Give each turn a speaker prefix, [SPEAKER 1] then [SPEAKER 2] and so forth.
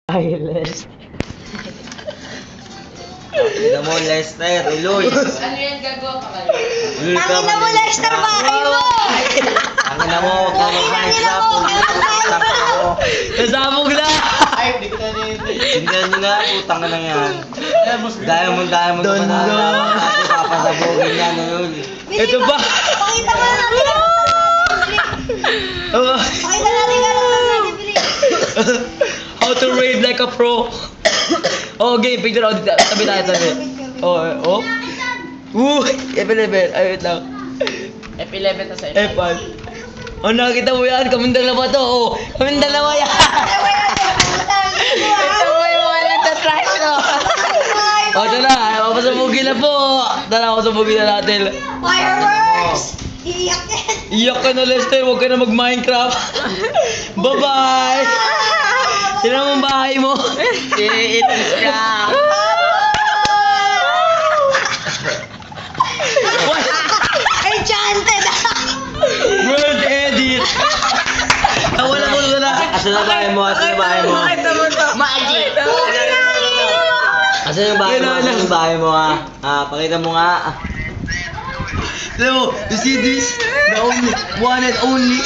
[SPEAKER 1] Wireless.
[SPEAKER 2] Tignan mo, Lester, uloy.
[SPEAKER 3] Ano yan gagawa ka ba?
[SPEAKER 2] Uloy ka
[SPEAKER 4] Tangina mo, Lester, bahay mo!
[SPEAKER 2] Tangina mo, huwag kang mag-minecraft.
[SPEAKER 1] Nasabog na!
[SPEAKER 3] Ay, hindi ko na nilintay.
[SPEAKER 2] Tingnan nyo na, putang ka na yan. Diamond
[SPEAKER 1] Don
[SPEAKER 2] naman
[SPEAKER 1] Don.
[SPEAKER 2] na. Papasabugin yan, uloy.
[SPEAKER 1] Ito ba?
[SPEAKER 4] Pakita mo na natin ang Pakita natin ang
[SPEAKER 1] How to raid like a pro. Oh, game. Picture. Oh, tabi tayo, tabi. Oh. F11. Ay, wait lang.
[SPEAKER 3] F11 na sa
[SPEAKER 1] F1. Oh, nakita mo yan. Kaming dalawa to. Oh, kaming dalawa yan. Ito mo yung mga nagtatrash, no? Oh, ito na. Papasabugin na po. Tara, papasabugin na natin.
[SPEAKER 4] Fireworks! Iyak yan!
[SPEAKER 1] Iyak ka na, Lester. Huwag ka na mag-Minecraft. Bye-bye. Sino mong bahay mo?
[SPEAKER 3] Iitis ka.
[SPEAKER 4] Enchanted!
[SPEAKER 1] World edit. Nawala mo na.
[SPEAKER 2] Asan na bahay mo? Asan yung bahay mo?
[SPEAKER 3] Magic!
[SPEAKER 2] Asan yung bahay mo? Asan yung bahay mo, ha? Pakita mo nga.
[SPEAKER 1] Alam mo, you see this? The only, one and only.